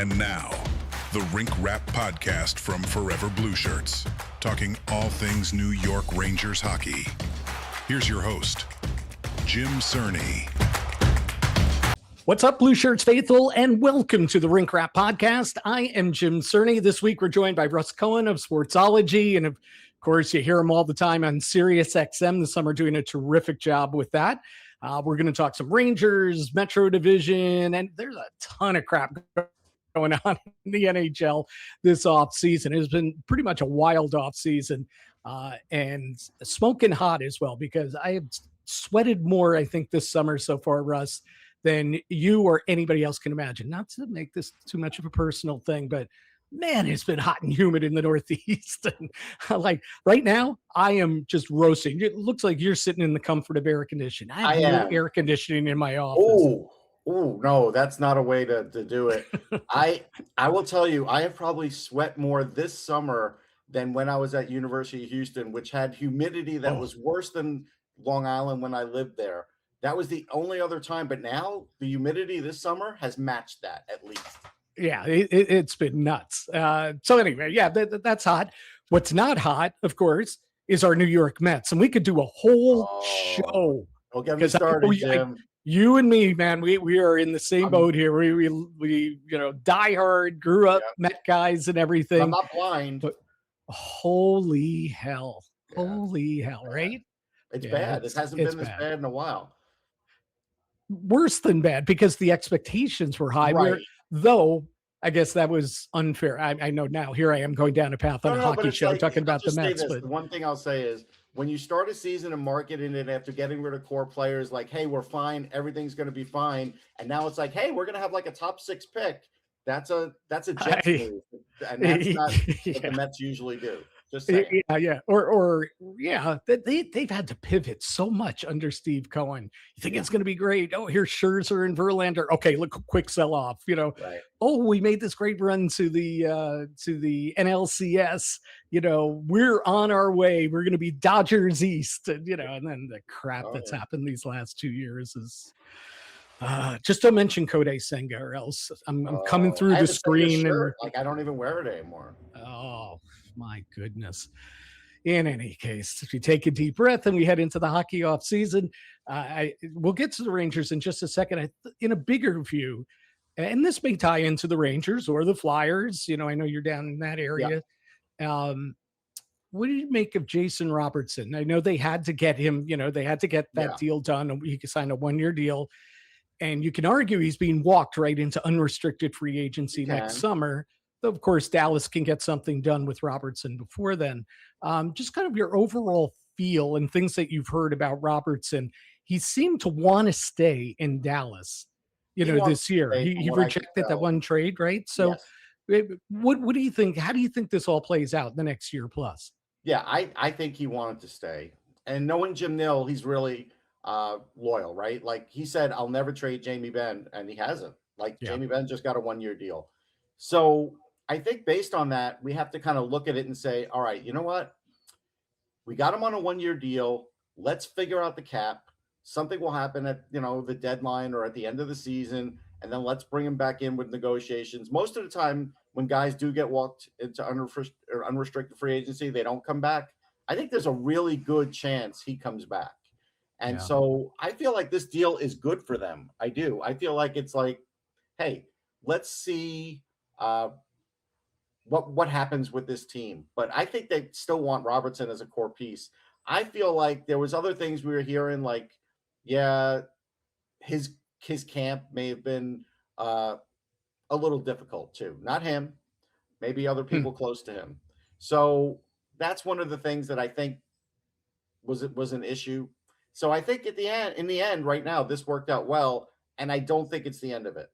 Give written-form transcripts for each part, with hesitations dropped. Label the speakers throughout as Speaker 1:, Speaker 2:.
Speaker 1: And now, the Rink Rap podcast from Forever Blueshirts, talking all things New York Rangers hockey. Here's your host, Jim Cerny.
Speaker 2: What's up, Blueshirts faithful, and welcome to the Rink Rap podcast. I am Jim Cerny. This week, we're joined by Russ Cohen of Sportsology, and of course, you hear him all the time on Sirius XM. This summer, doing a terrific job with that. We're going to talk some Rangers, Metro Division, and there's a ton of crap going on in the NHL this offseason. It's been pretty much a wild offseason, and smoking hot as well, because I have sweated more, I think, this summer so far, Russ, than you or anybody else can imagine. Not to make this too much of a personal thing, but man, it's been hot and humid in the Northeast. And like right now, I am just roasting. It looks like you're sitting in the comfort of air conditioning. I have no air conditioning in my office.
Speaker 3: Oh, no, that's not a way to do it. I will tell you, I have probably sweat more this summer than when I was at University of Houston, which had humidity that was worse than Long Island when I lived there. That was the only other time. But now the humidity this summer has matched that at least.
Speaker 2: Yeah, it's been nuts. So anyway, yeah, that's hot. What's not hot, of course, is our New York Mets. And we could do a whole show.
Speaker 3: Don't get me started, Jim.
Speaker 2: You and me, man, we are in the same boat here. We die hard, grew up, Met guys and everything.
Speaker 3: I'm not blind.
Speaker 2: But holy hell. Yeah. Holy hell, right?
Speaker 3: It's bad. It hasn't been this bad in a while.
Speaker 2: Worse than bad, because the expectations were high.
Speaker 3: Right.
Speaker 2: Though I guess that was unfair. I know now. Here I am going down a path on a hockey show talking about the Mets.
Speaker 3: But the one thing I'll say is, when you start a season and marketing it after getting rid of core players, like, hey, we're fine, everything's going to be fine, and now it's like, hey, we're going to have like a top 6 pick. That's a Jets move, and that's not what the Mets usually do. Just saying.
Speaker 2: Yeah. Or they've had to pivot so much under Steve Cohen. You think it's going to be great? Oh, here's Scherzer and Verlander. Okay, look, quick sell off. Right. Oh, we made this great run to the NLCS. We're on our way. We're going to be Dodgers East. And and then the crap that's happened these last 2 years is. Just don't mention Kodai Senga, or else I'm coming through the screen and
Speaker 3: I don't even wear it anymore.
Speaker 2: Oh my goodness. In any case, if you take a deep breath and we head into the hockey off season, we'll get to the Rangers in just a second. In a bigger view, and this may tie into the Rangers or the Flyers. I know you're down in that area. Yeah. What do you make of Jason Robertson? I know they had to get him. They had to get that deal done, and he could sign a 1-year deal. And you can argue he's being walked right into unrestricted free agency next summer. Though, of course, Dallas can get something done with Robertson before then. Just kind of your overall feel and things that you've heard about Robertson. He seemed to want to stay in Dallas, this year. He rejected that one trade, right? So what do you think? How do you think this all plays out the next year plus?
Speaker 3: Yeah, I think he wanted to stay. And knowing Jim Nill, he's really loyal, right? Like he said, I'll never trade Jamie Benn, and he hasn't. Jamie Benn just got a 1-year deal. So I think based on that, we have to kind of look at it and say, all right, you know what? We got him on a 1-year deal. Let's figure out the cap. Something will happen at, the deadline or at the end of the season, and then let's bring him back in with negotiations. Most of the time when guys do get walked into unrestricted free agency, they don't come back. I think there's a really good chance he comes back. And so I feel like this deal is good for them. I do. I feel like it's like, hey, let's see what happens with this team. But I think they still want Robertson as a core piece. I feel like there was other things we were hearing, like, his camp may have been a little difficult too. Not him, maybe other people close to him. So that's one of the things that I think was an issue. So I think in the end, right now, this worked out well, and I don't think it's the end of it.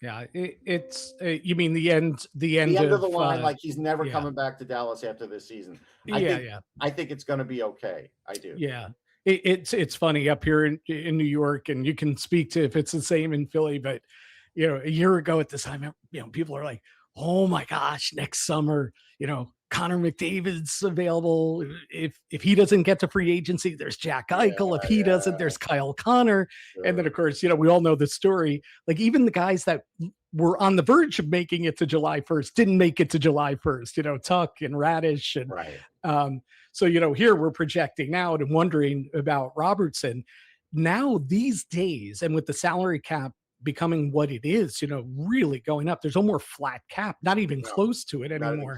Speaker 2: Yeah, it's you mean the end of
Speaker 3: the line, like he's never coming back to Dallas after this season. I think it's going to be okay. I do.
Speaker 2: Yeah, it's funny up here in New York, and you can speak to if it's the same in Philly, but a year ago at this time, people are like, oh my gosh, next summer, Connor McDavid's available. If he doesn't get to free agency, there's Jack Eichel. If he doesn't, there's Kyle Connor.
Speaker 3: Sure.
Speaker 2: And then, of course, we all know the story. Like, even the guys that were on the verge of making it to July 1st didn't make it to July 1st, Tuck and Radish. And
Speaker 3: right.
Speaker 2: so, here we're projecting out and wondering about Robertson. Now, these days, and with the salary cap becoming what it is, really going up, there's no more flat cap, not even close to it anymore.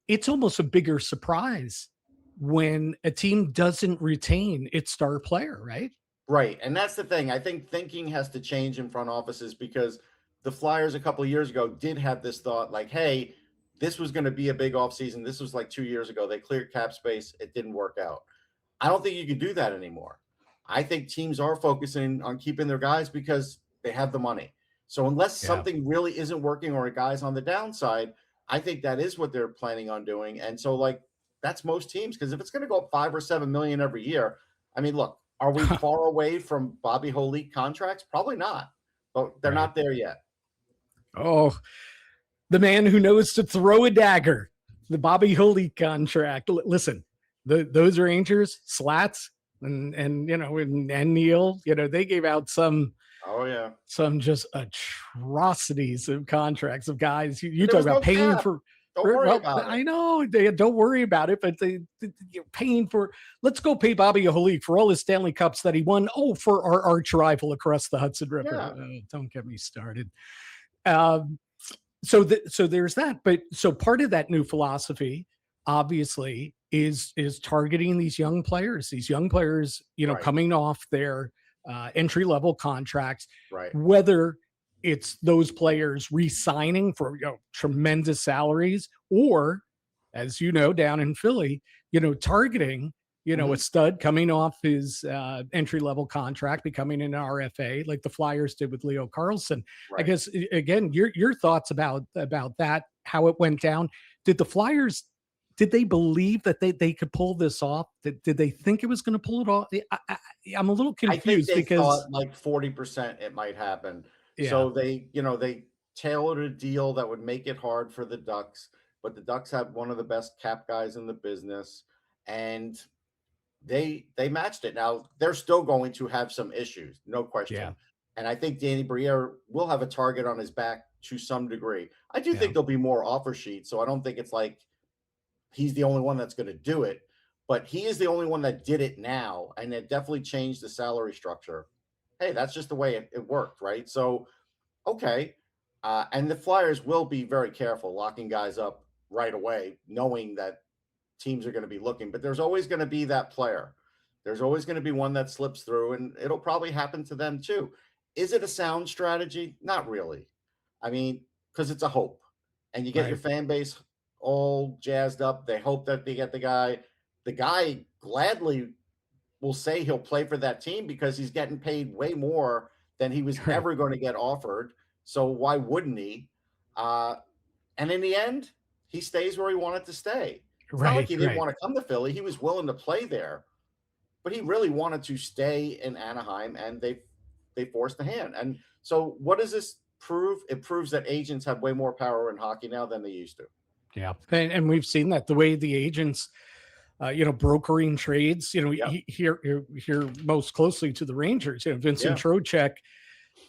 Speaker 2: It's almost a bigger surprise when a team doesn't retain its star player, right?
Speaker 3: Right. And that's the thing. I think thinking has to change in front offices, because the Flyers a couple of years ago did have this thought like, hey, this was going to be a big offseason. This was like 2 years ago. They cleared cap space. It didn't work out. I don't think you can do that anymore. I think teams are focusing on keeping their guys because they have the money. So unless something really isn't working or a guy's on the downside, I think that is what they're planning on doing. And so, like, that's most teams, because if it's going to go up $5 or $7 million every year, I mean, look, are we far away from Bobby Holik contracts? Probably not, but they're not there yet.
Speaker 2: Oh, the man who knows to throw a dagger, the Bobby Holik contract. Listen, those Rangers, Slats, and Neil, they gave out some.
Speaker 3: Oh yeah,
Speaker 2: some just atrocities of contracts of guys. You talk about paying for.
Speaker 3: Don't worry about it.
Speaker 2: I know they don't worry about it, but you're paying for. Let's go pay Bobby Holik for all his Stanley Cups that he won. Oh, for our arch rival across the Hudson River.
Speaker 3: Yeah.
Speaker 2: Don't get me started. So there's that. But so part of that new philosophy, obviously, is targeting these young players. These young players, coming off their entry-level contracts,
Speaker 3: right?
Speaker 2: Whether it's those players re-signing for tremendous salaries, or, as down in Philly, targeting a stud coming off his entry-level contract, becoming an RFA, like the Flyers did with Leo Carlsson.
Speaker 3: Right.
Speaker 2: I guess, again, your thoughts about that, how it went down. Did the Flyers, did they believe that they could pull this off? Did they think it was going to pull it off? I'm a little confused,
Speaker 3: I think they
Speaker 2: because
Speaker 3: thought like 40% it might happen.
Speaker 2: Yeah.
Speaker 3: So they tailored a deal that would make it hard for the Ducks, but the Ducks have one of the best cap guys in the business, and they matched it. Now they're still going to have some issues, no question.
Speaker 2: Yeah.
Speaker 3: And I think Danny Briere will have a target on his back to some degree. I do think there'll be more offer sheets, so I don't think it's like he's the only one that's going to do it, but he is the only one that did it now, and it definitely changed the salary structure. Hey, that's just the way it worked, right? So, okay. And the Flyers will be very careful locking guys up right away, knowing that teams are going to be looking, but there's always going to be that player. There's always going to be one that slips through, and it'll probably happen to them too. Is it a sound strategy? Not really. I mean, because it's a hope, and you get your fan base all jazzed up. They hope that they get the guy. The guy gladly will say he'll play for that team because he's getting paid way more than he was ever going to get offered. So why wouldn't he? And in the end, he stays where he wanted to stay. It's not like he didn't want to come to Philly. He was willing to play there, but he really wanted to stay in Anaheim, and they forced the hand. And so what does this prove? It proves that agents have way more power in hockey now than they used to.
Speaker 2: Yeah. And we've seen that the way the agents, brokering trades, here most closely to the Rangers, Vincent Trocheck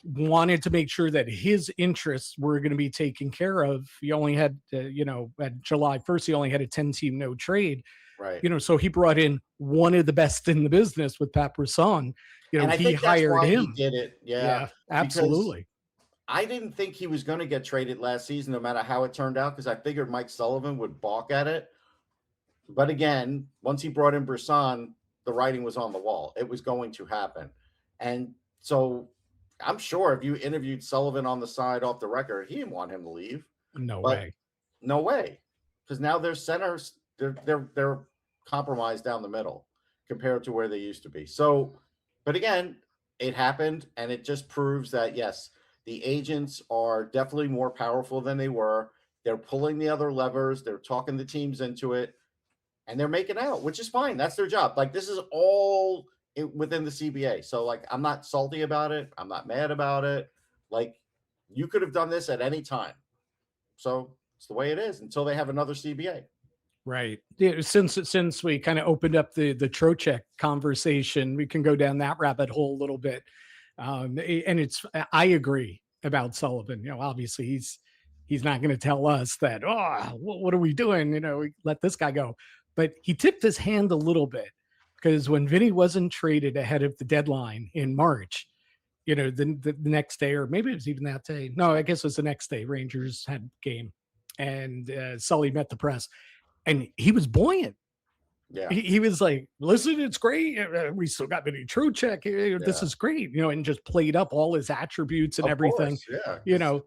Speaker 2: wanted to make sure that his interests were going to be taken care of. He only had, at July 1st, he only had a 10-team no trade.
Speaker 3: Right.
Speaker 2: So he brought in one of the best in the business with Pat Brisson.
Speaker 3: And I
Speaker 2: he
Speaker 3: think
Speaker 2: hired
Speaker 3: that's why
Speaker 2: him.
Speaker 3: He did it. Yeah,
Speaker 2: absolutely.
Speaker 3: I didn't think he was going to get traded last season, no matter how it turned out, because I figured Mike Sullivan would balk at it. But again, once he brought in Brisson, the writing was on the wall. It was going to happen. And so I'm sure if you interviewed Sullivan on the side off the record, he didn't want him to leave.
Speaker 2: No way.
Speaker 3: Because now their centers, they're compromised down the middle compared to where they used to be. So, but again, it happened, and it just proves that, yes, the agents are definitely more powerful than they were. They're pulling the other levers. They're talking the teams into it, and they're making out, which is fine. That's their job. Like, this is all within the CBA. So, like, I'm not salty about it. I'm not mad about it. Like, you could have done this at any time. So It's the way it is until they have another CBA.
Speaker 2: Right. Yeah, since we kind of opened up the Trocheck conversation, we can go down that rabbit hole a little bit. And I agree about Sullivan. Obviously he's not going to tell us that, what are we doing? We let this guy go. But he tipped his hand a little bit, because when Vinny wasn't traded ahead of the deadline in March, the next day, or maybe it was even that day. No, I guess it was the next day. Rangers had game, and Sully met the press. And he was buoyant.
Speaker 3: Yeah.
Speaker 2: He was like, listen, it's great. We still got Vinny Trocheck. This is great. And just played up all his attributes and everything.
Speaker 3: Course, yeah.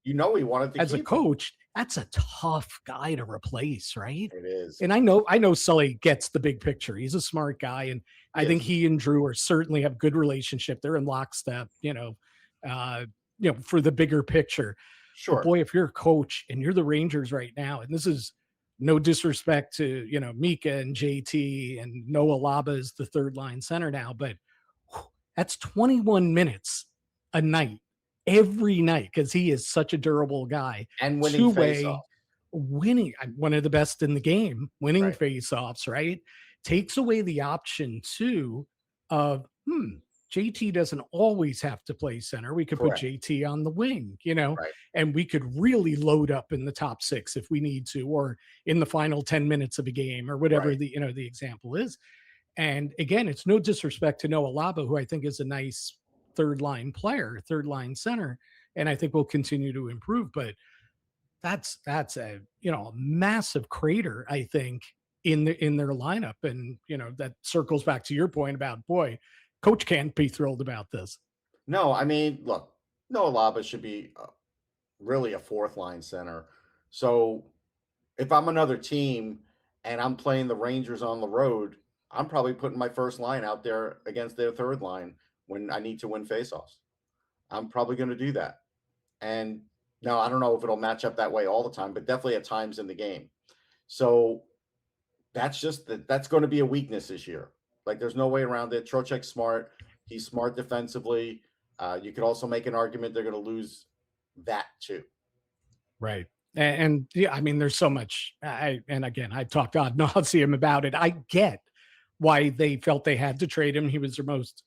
Speaker 3: He wanted to
Speaker 2: as
Speaker 3: keep
Speaker 2: a coach, that's a tough guy to replace, right?
Speaker 3: It is.
Speaker 2: And I know Sully gets the big picture. He's a smart guy. And I think he and Drew certainly have good relationship. They're in lockstep, for the bigger picture.
Speaker 3: Sure.
Speaker 2: But boy, if you're a coach and you're the Rangers right now, and this is no disrespect to, Mika and JT, and Noah Laba is the third line center now, but that's 21 minutes a night, every night, because he is such a durable guy.
Speaker 3: And winning faceoffs.
Speaker 2: Winning, one of the best in the game, winning faceoffs, right? Takes away the option too of, JT doesn't always have to play center. We could put JT on the wing, and we could really load up in the top six if we need to, or in the final 10 minutes of a game, or whatever the example is. And again, it's no disrespect to Noah Laba, who I think is a nice third line player, third line center, and I think will continue to improve. But that's a massive crater, I think, in their lineup. And that circles back to your point about, boy, coach can't be thrilled about this.
Speaker 3: No, I mean, look, Noah Laba should be really a fourth line center. So if I'm another team and I'm playing the Rangers on the road, I'm probably putting my first line out there against their third line when I need to win faceoffs. I'm probably going to do that. And now I don't know if it'll match up that way all the time, but definitely at times in the game. So that's going to be a weakness this year. Like, there's no way around it. Trocheck's smart. He's smart defensively. You could also make an argument they're going to lose that too.
Speaker 2: Right. And yeah, I mean, there's so much. I've talked ad nauseum about it. I get why they felt they had to trade him. He was their most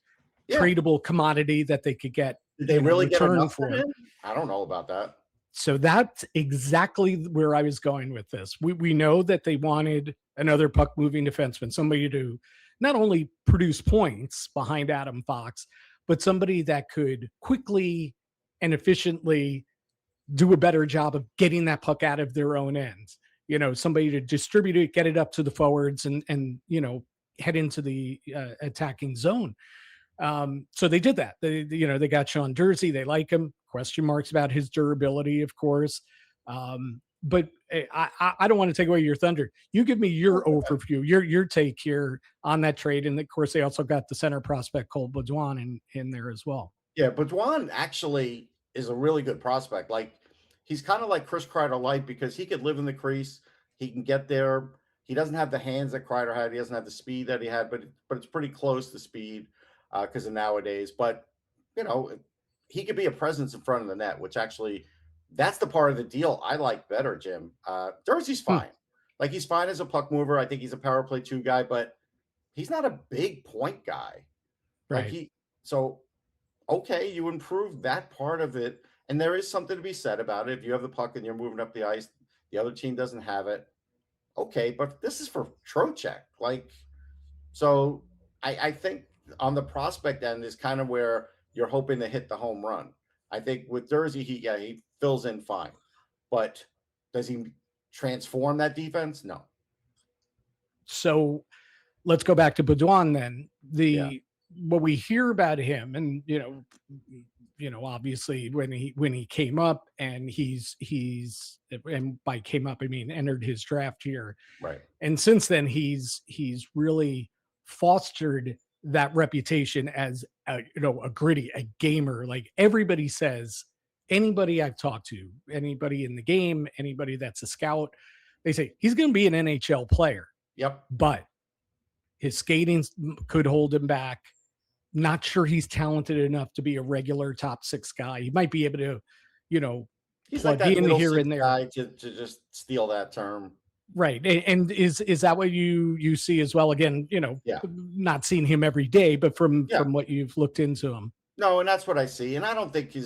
Speaker 2: tradable commodity that they could get.
Speaker 3: Did they really get enough for him? I don't know about that.
Speaker 2: So that's exactly where I was going with this. We know that they wanted another puck moving defenseman, somebody to not only produce points behind Adam Fox, but somebody that could quickly and efficiently do a better job of getting that puck out of their own ends. Somebody to distribute it, get it up to the forwards, and head into the attacking zone. So they did that. They got Sean Durzi. They like him. Question marks about his durability, of course. But I don't want to take away your thunder. You give me your overview, your take here on that trade. And of course, they also got the center prospect Cole Beaudoin in there as well.
Speaker 3: Yeah, Beaudoin actually is a really good prospect. Like, he's kind of like Chris Kreider light, because he could live in the crease. He can get there. He doesn't have the hands that Kreider had. He doesn't have the speed that he had, but it's pretty close to speed because of nowadays. But, he could be a presence in front of the net, which actually – that's the part of the deal I like better, Jim. Durzi's fine. Like, he's fine as a puck mover. I think he's a power play 2 guy, but he's not a big point guy.
Speaker 2: Right.
Speaker 3: Okay, you improve that part of it. And there is something to be said about it. If you have the puck and you're moving up the ice, the other team doesn't have it. Okay, but this is for Trocheck. So I think on the prospect end is kind of where you're hoping to hit the home run. I think with Durzi, he fills in fine, but does he transform that defense? No.
Speaker 2: So let's go back to Beaudoin then. What we hear about him, and obviously when he came up, and he's and by came up I mean entered his draft year,
Speaker 3: right? And
Speaker 2: since then he's really fostered that reputation as a gritty, a gamer. Like, everybody says, anybody I've talked to, anybody in the game, anybody that's a scout, they say he's going to be an NHL player.
Speaker 3: Yep.
Speaker 2: But his skating could hold him back. Not sure he's talented enough to be a regular top 6 guy. He might be able to,
Speaker 3: He's like
Speaker 2: plug
Speaker 3: that
Speaker 2: in
Speaker 3: middle
Speaker 2: here
Speaker 3: six
Speaker 2: and there.
Speaker 3: guy to just steal that term.
Speaker 2: Right. And is that what you see as well? Again,
Speaker 3: Yeah.
Speaker 2: not seeing him every day, but from
Speaker 3: Yeah.
Speaker 2: what you've looked into him.
Speaker 3: No, and that's what I see. And I don't think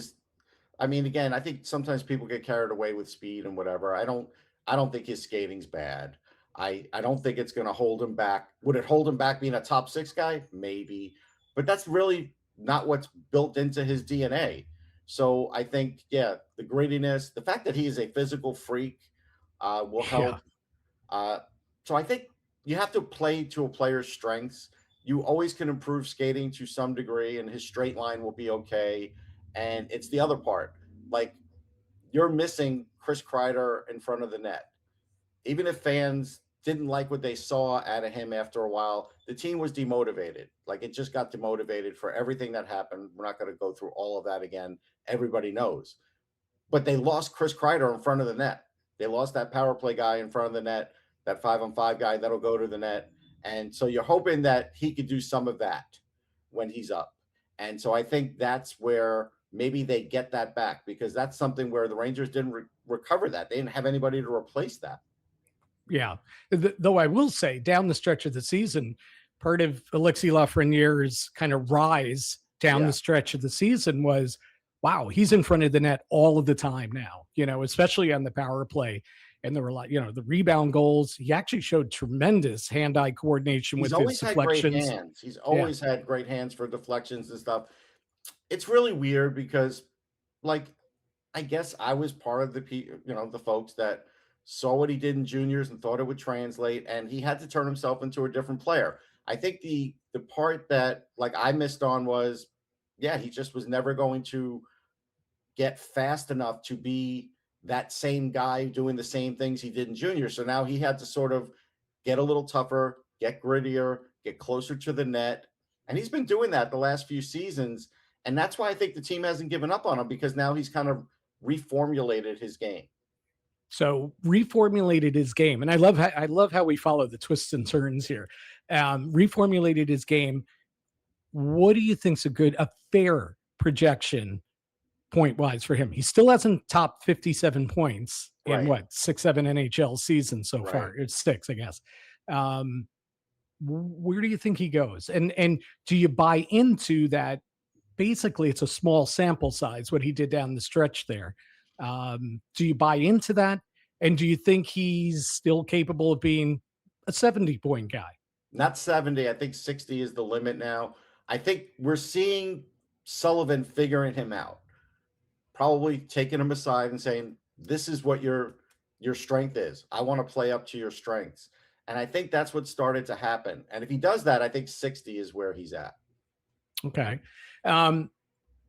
Speaker 3: I mean, again, I think sometimes people get carried away with speed and whatever. I don't think his skating's bad. I don't think it's going to hold him back. Would it hold him back being a top 6 guy? Maybe. But that's really not what's built into his DNA. So I think, yeah, the grittiness, the fact that he is a physical freak will help. So I think you have to play to a player's strengths. You always can improve skating to some degree, and his straight line will be okay. And it's the other part. Like, you're missing Chris Kreider in front of the net. Even if fans didn't like what they saw out of him after a while, the team was demotivated. Like, it just got demotivated for everything that happened. We're not going to go through all of that again. Everybody knows. But they lost Chris Kreider in front of the net. They lost that power play guy in front of the net, that 5-on-5 guy that'll go to the net. And so you're hoping that he could do some of that when he's up. And so I think that's where maybe they get that back, because that's something where the Rangers didn't recover that. They didn't have anybody to replace that.
Speaker 2: Yeah. Though I will say, down the stretch of the season, part of Alexis Lafreniere's kind of rise down the stretch of the season was, wow, he's in front of the net all of the time now, especially on the power play. And there were a lot, the rebound goals. He actually showed tremendous hand-eye coordination with his deflections.
Speaker 3: Great hands. He's always had great hands for deflections and stuff. It's really weird because, like, I guess I was part of the folks that saw what he did in juniors and thought it would translate, and he had to turn himself into a different player. I think the part that, like, I missed on was, he just was never going to get fast enough to be that same guy doing the same things he did in junior. So now he had to sort of get a little tougher, get grittier, get closer to the net. And he's been doing that the last few seasons. And that's why I think the team hasn't given up on him, because now he's kind of reformulated his game.
Speaker 2: So reformulated his game. And I love how we follow the twists and turns here. Reformulated his game. What do you think's a fair projection point-wise for him? He still hasn't topped 57 points in 6-7 NHL seasons so far. It's 6, I guess. Where do you think he goes? And do you buy into that? Basically, it's a small sample size, what he did down the stretch there. Do you buy into that? And do you think he's still capable of being a 70-point guy?
Speaker 3: Not 70. I think 60 is the limit now. I think we're seeing Sullivan figuring him out. Probably taking him aside and saying, this is what your strength is. I want to play up to your strengths. And I think that's what started to happen. And if he does that, I think 60 is where he's at.
Speaker 2: Okay.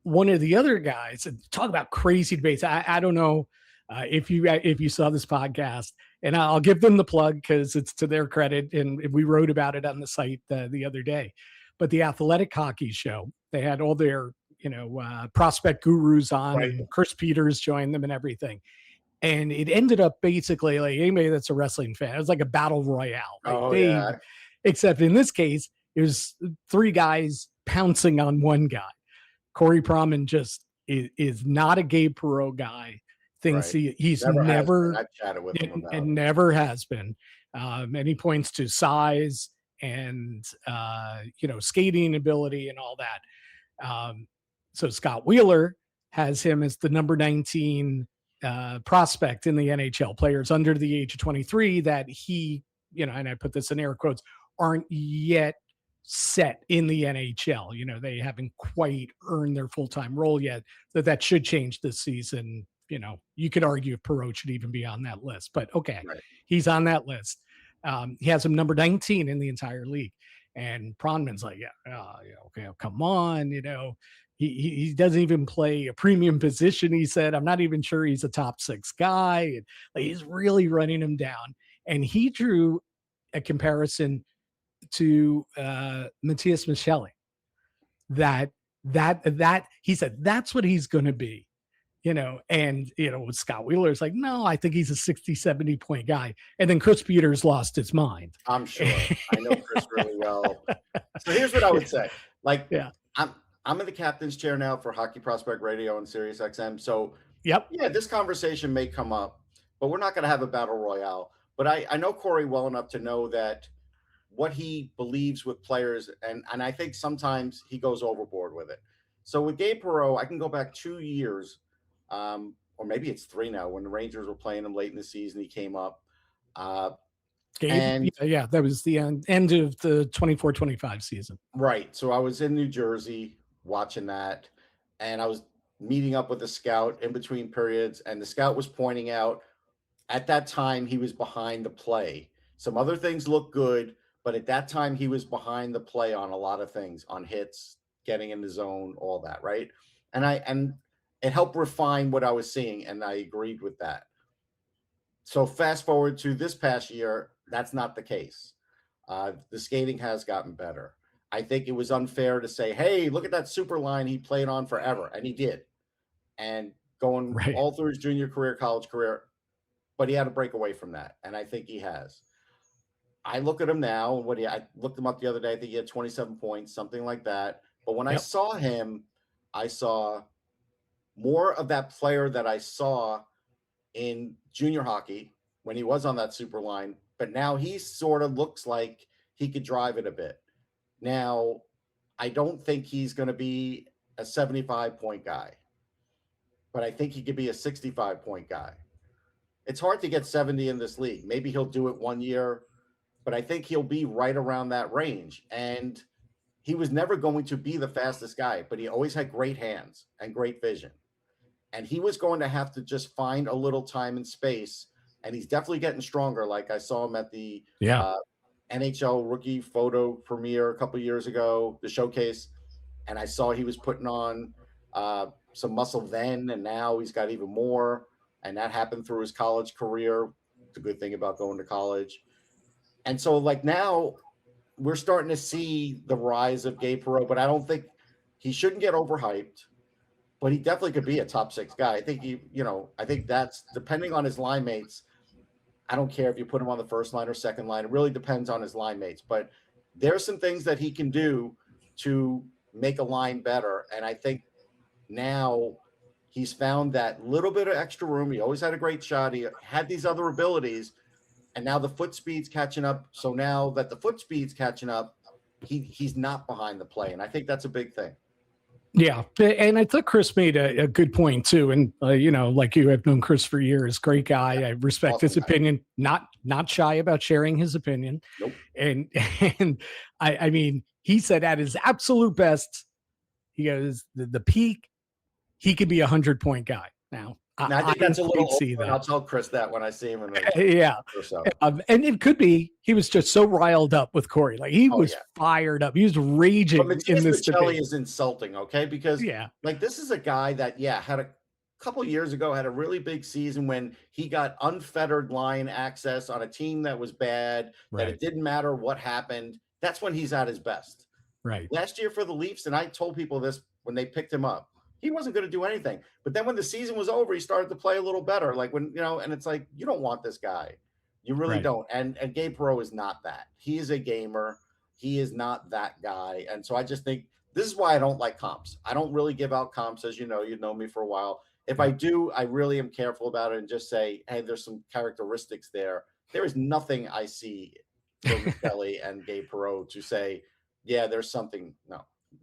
Speaker 2: One of the other guys, talk about crazy debates. I don't know if you saw this podcast, and I'll give them the plug because it's to their credit. And we wrote about it on the site the other day, but the Athletic Hockey Show, they had all their prospect gurus on, and Chris Peters joined them and everything. And it ended up basically like anybody that's a wrestling fan, it was like a battle royale. Except in this case, it was 3 guys pouncing on one guy. Corey Proman just is not a Gabe Perreault guy. Thinks he's never
Speaker 3: I've chatted with him about
Speaker 2: and never has been. And he points to size and skating ability and all that. So Scott Wheeler has him as the number 19 prospect in the NHL, players under the age of 23 that he, and I put this in air quotes, aren't yet set in the NHL. They haven't quite earned their full-time role yet. That should change this season. You could argue if Perreault should even be on that list, but okay, he's on that list. He has him number 19 in the entire league. And Pronman's like, okay, come on, he doesn't even play a premium position. He said, I'm not even sure he's a top 6 guy. And he's really running him down. And he drew a comparison to Matthias Michele, that he said, that's what he's going to be, and, with Scott Wheeler's like, no, I think he's a 60, 70 point guy. And then Chris Peters lost his mind.
Speaker 3: I'm sure. I know Chris really well. So here's what I would say. I'm in the captain's chair now for Hockey Prospect Radio and Sirius XM. So
Speaker 2: Yep.
Speaker 3: yeah, this conversation may come up, but we're not going to have a battle royale. But I know Corey well enough to know that what he believes with players, and I think sometimes he goes overboard with it. So with Gabe Perreault, I can go back 2 years, or maybe it's 3 now, when the Rangers were playing him late in the season. He came up.
Speaker 2: Gabe,
Speaker 3: And
Speaker 2: yeah, that was the end of the 24-25 season.
Speaker 3: right. So I was in New Jersey watching that, and I was meeting up with a scout in between periods, and the scout was pointing out at that time he was behind the play. Some other things looked good, but at that time he was behind the play on a lot of things, on hits, getting in the zone, all that, right? And it helped refine what I was seeing, and I agreed with that. So fast forward to this past year, that's not the case. The skating has gotten better. I think it was unfair to say, hey, look at that super line he played on forever. And he did. And going all through his junior career, college career, but he had to break away from that. And I think he has. I look at him now. I looked him up the other day. I think he had 27 points, something like that. But when I saw him, I saw more of that player that I saw in junior hockey when he was on that super line. But now he sort of looks like he could drive it a bit. Now, I don't think he's going to be a 75-point guy, but I think he could be a 65-point guy. It's hard to get 70 in this league. Maybe he'll do it 1 year, but I think he'll be right around that range. And he was never going to be the fastest guy, but he always had great hands and great vision. And he was going to have to just find a little time and space. And he's definitely getting stronger. Like I saw him at the NHL rookie photo premiere a couple years ago, the showcase. And I saw he was putting on some muscle then, and now he's got even more. And that happened through his college career. It's a good thing about going to college. And so like now we're starting to see the rise of Gabe Perreault, but I don't think he shouldn't get overhyped, but he definitely could be a top 6 guy. I think I think that's depending on his line mates. I don't care if you put him on the first line or second line. It really depends on his line mates, but there's some things that he can do to make a line better. And I think now he's found that little bit of extra room. He always had a great shot. He had these other abilities, and now the foot speed's catching up. So now that the foot speed's catching up, he's not behind the play. And I think that's a big thing.
Speaker 2: Yeah. And I thought Chris made a good point too. And, like you have known Chris for years, great guy. I respect his opinion, not shy about sharing his opinion.
Speaker 3: Nope.
Speaker 2: And I mean, he said at his absolute best, he goes, the peak, he could be 100-point guy. Now,
Speaker 3: I think that's a little over, and I'll tell Chris that when I see him.
Speaker 2: And it could be he was just so riled up with Corey. Like he was fired up. He was raging in this debate.
Speaker 3: Is insulting, okay? Because like this is a guy that had a couple years ago had a really big season when he got unfettered line access on a team that was bad, that it didn't matter what happened. That's when he's at his best.
Speaker 2: Right.
Speaker 3: Last year for the Leafs, and I told people this when they picked him up, he wasn't going to do anything. But then when the season was over, he started to play a little better. Like when, and it's like, you don't want this guy. You really don't. And Gabe Perreault is not that. He is a gamer. He is not that guy. And so I just think this is why I don't like comps. I don't really give out comps, as you know. You've known me for a while. If I do, I really am careful about it and just say, hey, there's some characteristics there. There is nothing I see from Kelly and Gabe Perreault to say, yeah, there's something.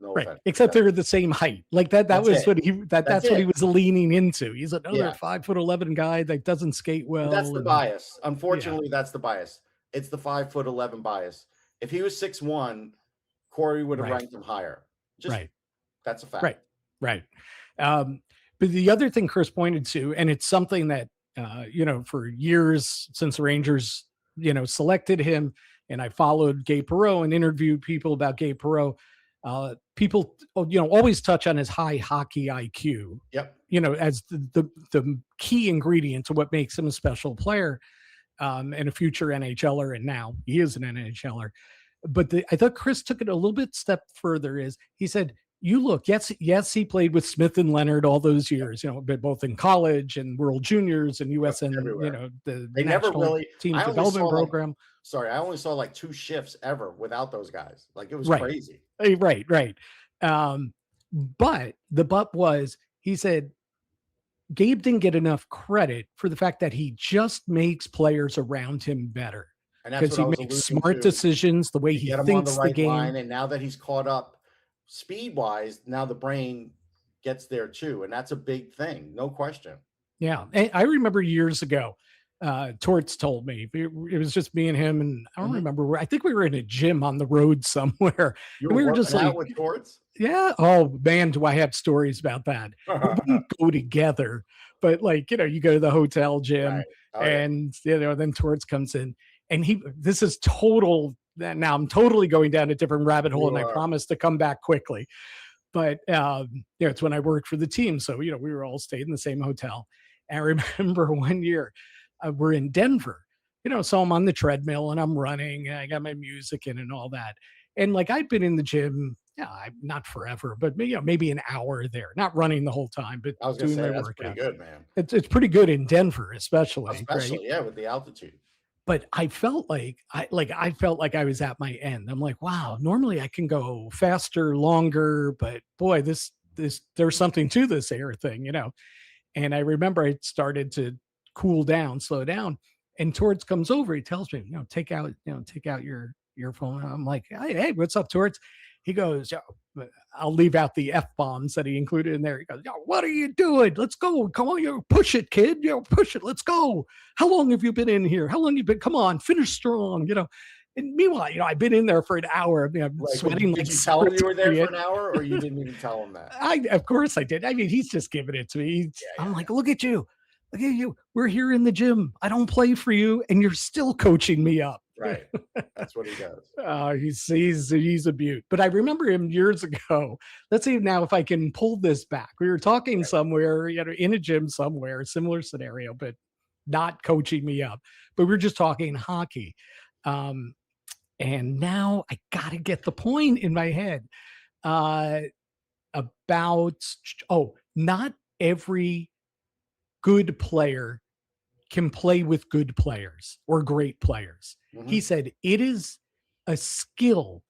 Speaker 3: No offense.
Speaker 2: Except they're the same height. Like that was what that's what he was leaning into. He's another 5'11" guy that doesn't skate well.
Speaker 3: But that's the bias. Unfortunately, that's the bias. It's the 5'11" bias. If he was 6'1", Corey would have ranked him higher. That's a fact.
Speaker 2: Right. But the other thing Chris pointed to, and it's something that for years since the Rangers, selected him, and I followed Gabe Perreault and interviewed people about Gabe Perreault. People, always touch on his high hockey IQ.
Speaker 3: Yep.
Speaker 2: As the key ingredient to what makes him a special player, and a future NHLer, and now he is an NHLer. But I thought Chris took it a little bit step further. Is he said, "You look, yes, he played with Smith and Leonard all those years, both in college and World Juniors and USN, the
Speaker 3: they never really
Speaker 2: team development program."
Speaker 3: I only saw like 2 shifts ever without those guys. Like it was crazy.
Speaker 2: Right. But the but was, he said, Gabe didn't get enough credit for the fact that he just makes players around him better.
Speaker 3: And that's
Speaker 2: Because
Speaker 3: what
Speaker 2: he
Speaker 3: I was
Speaker 2: makes
Speaker 3: alluding
Speaker 2: smart
Speaker 3: to.
Speaker 2: decisions, the way
Speaker 3: You
Speaker 2: he
Speaker 3: get him on the
Speaker 2: thinks the
Speaker 3: right
Speaker 2: game.
Speaker 3: line, and now that he's caught up speed-wise, now the brain gets there too, and that's a big thing, no question.
Speaker 2: Yeah, and I remember years ago, Torts told me it was just me and him, and I don't remember where. I think we were in a gym on the road somewhere.
Speaker 3: You
Speaker 2: and
Speaker 3: were
Speaker 2: we were
Speaker 3: working
Speaker 2: just
Speaker 3: out
Speaker 2: like,
Speaker 3: with Torts?
Speaker 2: yeah. Oh man, do I have stories about that? We wouldn't go together, but like, you know, you go to the hotel gym,
Speaker 3: Right. Oh,
Speaker 2: and you know, then Torts comes in, and this is total. Now I'm totally going down a different rabbit hole, and I promise to come back quickly. But you know, it's when I worked for the team, so you know, we were all stayed in the same hotel. And I remember one year we're in Denver, you know, so I'm on the treadmill and I'm running, and I got my music in and all that. And like I'd been in the gym, yeah, not forever, but you know, maybe an hour there, not running the whole time, but
Speaker 3: I was gonna
Speaker 2: doing
Speaker 3: say
Speaker 2: my
Speaker 3: that's
Speaker 2: workout.
Speaker 3: pretty good, man.
Speaker 2: It's pretty good in Denver, especially, right?
Speaker 3: Yeah, with the altitude.
Speaker 2: But I felt like I felt like I was at my end. I'm like, wow, normally I can go faster, longer, but boy, this there's something to this air thing, you know. And I remember I started to cool down, slow down, and Torts comes over. He tells me, take out your phone. I'm like, hey, what's up, Torts? He goes, "Yo, I'll leave out the F bombs that he included in there. He goes, yo, what are you doing? Let's go. Come on, you push it, kid. Push it. Let's go. How long have you been in here? How long you been? Come on, finish strong, And meanwhile, I've been in there for an hour. I'm sweating.
Speaker 3: Did you tell him you were there for an hour, or you didn't even tell him that?
Speaker 2: Of course I did. I mean, he's just giving it to me. I'm like, look at you. Look at you. We're here in the gym. I don't play for you, and you're still coaching me up.
Speaker 3: Right. That's what he does.
Speaker 2: He's a beaut. But I remember him years ago. Let's see now if I can pull this back. We were talking somewhere, in a gym somewhere, similar scenario, but not coaching me up. But we were just talking hockey. And now I got to get the point in my head about, not every good player can play with good players or great players. He said it is a skill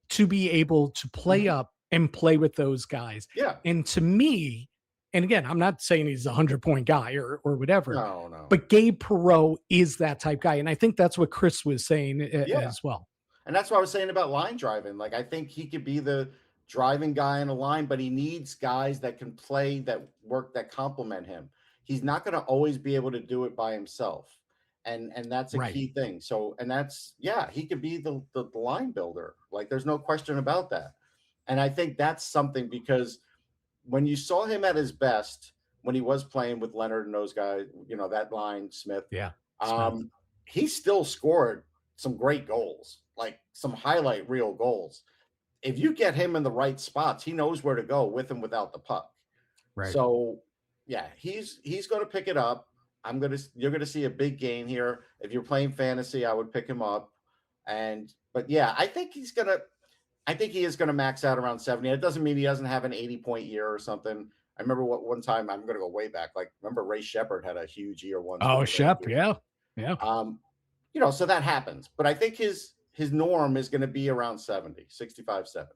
Speaker 2: to be able to play up and play with those guys.
Speaker 3: Yeah.
Speaker 2: And to me, and again, I'm not saying he's a 100-point guy or whatever.
Speaker 3: No.
Speaker 2: But Gabe Perreault is that type guy. And I think that's what Chris was saying as well.
Speaker 3: And that's what I was saying about line driving. Like, I think he could be the driving guy in a line, but he needs guys that can play, that work, that complement him. He's not going to always be able to do it by himself. And that's a key thing. So, and that's, he could be the line builder. Like, there's no question about that. And I think that's something, because when you saw him at his best, when he was playing with Leonard and those guys, that line, Smith.
Speaker 2: Yeah.
Speaker 3: He still scored some great goals, like some highlight reel goals. If you get him in the right spots, he knows where to go with and without the puck.
Speaker 2: Right.
Speaker 3: So, he's going to pick it up. You're going to see a big game here. If you're playing fantasy, I would pick him up. But I think he is going to max out around 70. It doesn't mean he doesn't have an 80-point year or something. I remember one time, I'm going to go way back. Like, remember Ray Shepard had a huge year once.
Speaker 2: Oh, Shep. Yeah.
Speaker 3: So that happens, but I think his norm is going to be around 65, 70.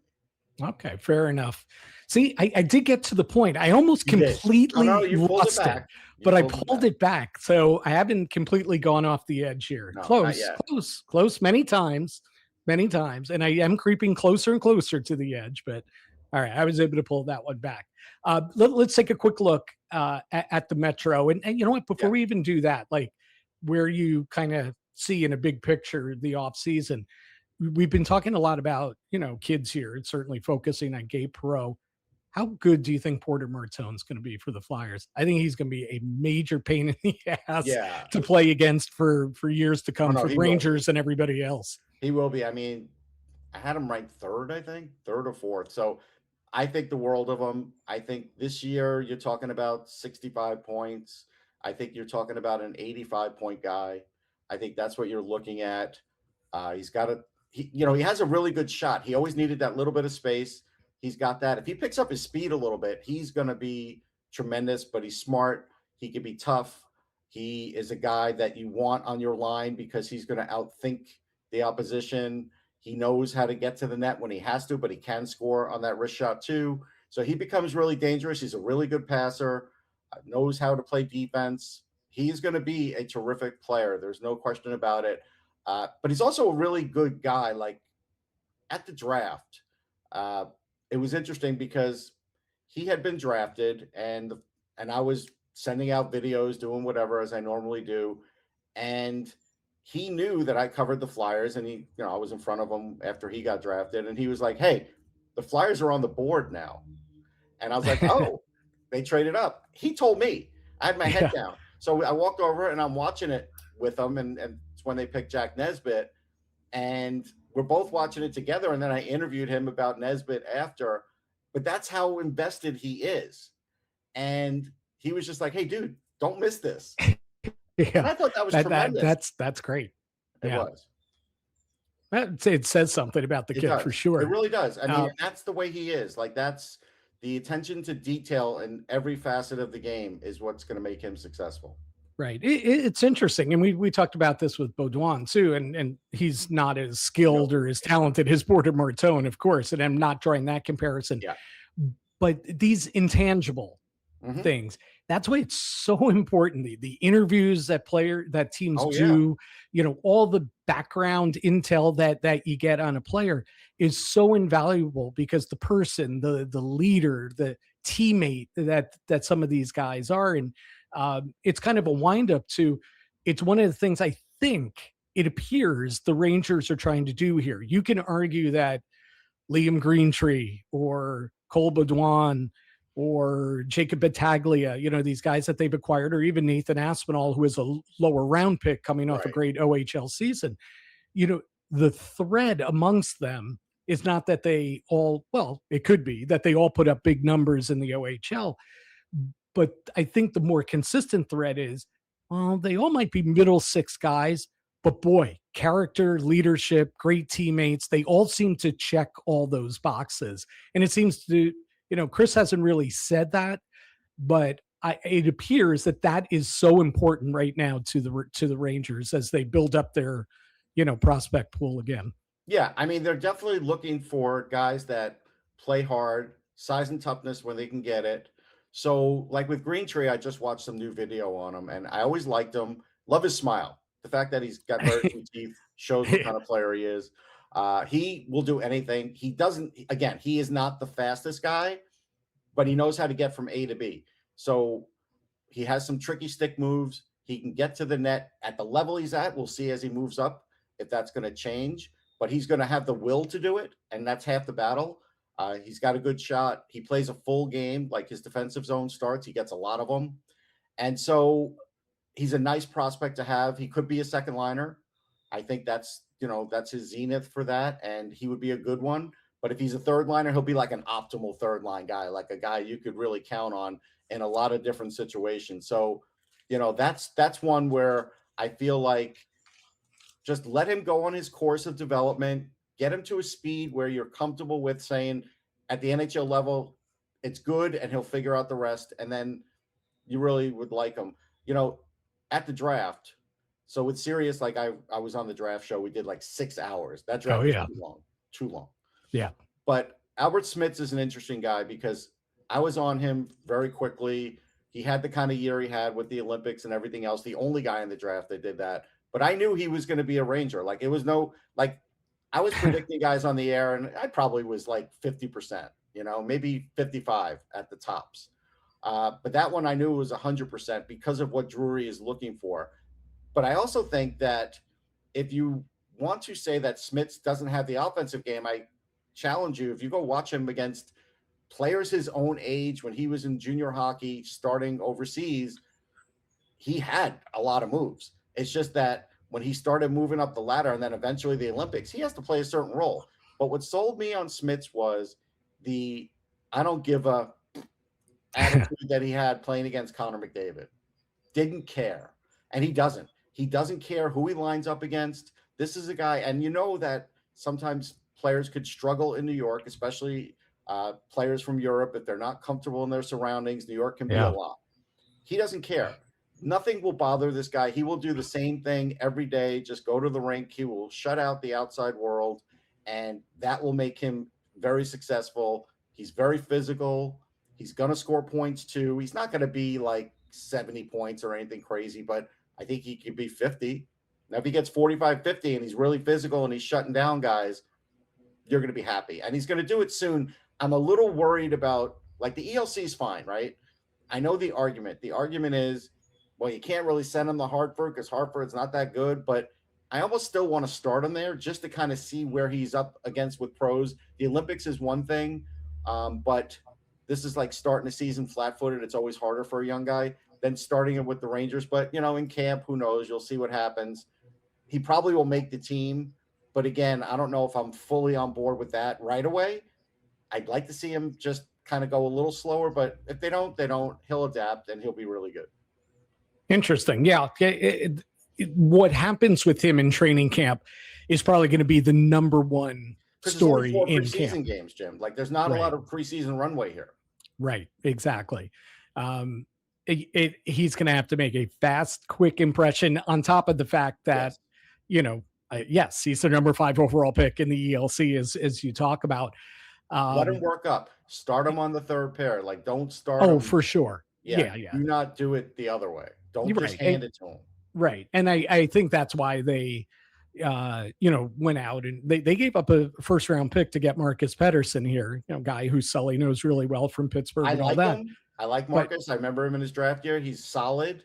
Speaker 2: Okay, fair enough. See, I did get to the point. I almost completely lost it, but I pulled it back. So I haven't completely gone off the edge here.
Speaker 3: No,
Speaker 2: close many times. And I am creeping closer and closer to the edge, but all right, I was able to pull that one back. Let's take a quick look at the Metro. And you know what, before we even do that, like where you kind of see in a big picture the off season, we've been talking a lot about, kids here, and certainly focusing on Gabe Perreault. How good do you think Porter Martone's going to be for the Flyers? I think he's going to be a major pain in the ass to play against for years to come for Rangers and everybody else.
Speaker 3: He will be. I mean, I had him ranked third or fourth. So I think the world of him. I think this year you're talking about 65 points. I think you're talking about an 85-point guy. I think that's what you're looking at. He's got he has a really good shot. He always needed that little bit of space. He's got that. If he picks up his speed a little bit, he's going to be tremendous, but he's smart. He can be tough. He is a guy that you want on your line because he's going to outthink the opposition. He knows how to get to the net when he has to, but he can score on that wrist shot too. So he becomes really dangerous. He's a really good passer. knows how to play defense. He's going to be a terrific player. There's no question about it. But he's also a really good guy. Like at the draft, it was interesting because he had been drafted, and I was sending out videos, doing whatever as I normally do, and he knew that I covered the Flyers, and he, I was in front of him after he got drafted, and he was like, "Hey, the Flyers are on the board now," and I was like, "Oh, they traded up." He told me. I had my head down, so I walked over and I'm watching it with him, and it's when they picked Jack Nesbitt, and we're both watching it together, and then I interviewed him about Nesbitt after. But that's how invested he is. And he was just like, "Hey, dude, don't miss this." And I thought that was tremendous.
Speaker 2: That's great.
Speaker 3: It was.
Speaker 2: It says something about the kid for sure.
Speaker 3: It really does. I mean, that's the way he is. Like, that's the attention to detail in every facet of the game is what's going to make him successful.
Speaker 2: Right. It's interesting. And we talked about this with Beaudoin too. And he's not as skilled or as talented as Border Martone, of course. And I'm not drawing that comparison.
Speaker 3: Yeah.
Speaker 2: But these intangible things, that's why it's so important. The interviews that teams do, all the background intel that you get on a player is so invaluable, because the person, the leader, the teammate that some of these guys are. And it's kind of a windup to, it's one of the things I think it appears the Rangers are trying to do here. You can argue that Liam Greentree or Cole Beaudoin or Jacob Battaglia, these guys that they've acquired, or even Nathan Aspinall, who is a lower round pick coming off a great OHL season. The thread amongst them is not that they all, well, it could be that they all put up big numbers in the OHL, but I think the more consistent thread is, well, they all might be middle six guys, but boy, character, leadership, great teammates, they all seem to check all those boxes. And it seems to, Chris hasn't really said that, but it appears that is so important right now to the Rangers as they build up their, prospect pool again.
Speaker 3: Yeah, I mean, they're definitely looking for guys that play hard, size and toughness when they can get it. So, like with Greentree, I just watched some new video on him, and I always liked him. Love his smile. The fact that he's got very few teeth shows what kind of player he is. He will do anything. He is not the fastest guy, but he knows how to get from A to B. So he has some tricky stick moves. He can get to the net at the level he's at. We'll see as he moves up if that's going to change, but he's going to have the will to do it, and that's half the battle. He's got a good shot. He plays a full game. Like his defensive zone starts, he gets a lot of them. And so he's a nice prospect to have. He could be a second liner. I think that's his zenith for that, and he would be a good one. But if he's a third liner, he'll be like an optimal third line guy, like a guy you could really count on in a lot of different situations. So, that's one where I feel like just let him go on his course of development, get him to a speed where you're comfortable with saying at the NHL level, it's good, and he'll figure out the rest. And then you really would like him, at the draft. So with Sirius, like I was on the draft show, we did like 6 hours. That draft was too long.
Speaker 2: Yeah.
Speaker 3: But Albert Smits is an interesting guy because I was on him very quickly. He had the kind of year he had with the Olympics and everything else. The only guy in the draft that did that. But I knew he was going to be a Ranger. Like, it was I was predicting guys on the air, and I probably was like 50%, maybe 55 at the tops. But that one I knew was 100% because of what Drury is looking for. But I also think that if you want to say that Smits doesn't have the offensive game, I challenge you, if you go watch him against players his own age when he was in junior hockey starting overseas, he had a lot of moves. It's just that when he started moving up the ladder and then eventually the Olympics, he has to play a certain role. But what sold me on Smits was the I don't give a attitude that he had playing against Connor McDavid. Didn't care. And he doesn't. He doesn't care who he lines up against. This is a guy, and that sometimes players could struggle in New York, especially players from Europe. If they're not comfortable in their surroundings, New York can be a lot. He doesn't care. Nothing will bother this guy. He will do the same thing every day. Just go to the rink. He will shut out the outside world, and that will make him very successful. He's very physical. He's going to score points too. He's not going to be like 70 points or anything crazy, but I think he could be 50. Now, if he gets 45, 50 and he's really physical and he's shutting down guys, you're going to be happy. And he's going to do it soon. I'm a little worried about, like, the ELC is fine, right? I know the argument. The argument is, well, you can't really send him to Hartford because Hartford's not that good, but I almost still want to start him there just to kind of see where he's up against with pros. The Olympics is one thing, but this is like starting the season flat-footed. It's always harder for a young guy than starting him with the Rangers. But, in camp, who knows? You'll see what happens. He probably will make the team. But again, I don't know if I'm fully on board with that right away. I'd like to see him just kind of go a little slower. But if they don't, they don't. He'll adapt, and he'll be really good.
Speaker 2: Interesting. Yeah. What happens with him in training camp is probably going to be the number one story in
Speaker 3: preseason games, Jim. Like, there's not a lot of preseason runway here.
Speaker 2: Right. Exactly. He's going to have to make a fast, quick impression on top of the fact that, yes, he's the number 5 overall pick in the ELC, as you talk about.
Speaker 3: Let him work up. Start him on the third pair. Like, don't start.
Speaker 2: Oh, for sure. Yeah.
Speaker 3: Do not do it the other way. Don't just hand it to him.
Speaker 2: Right. And I think that's why they, went out and they gave up a first round pick to get Marcus Pettersson here, guy who Sully knows really well from Pittsburgh and all that.
Speaker 3: I like Marcus. I remember him in his draft year. He's solid.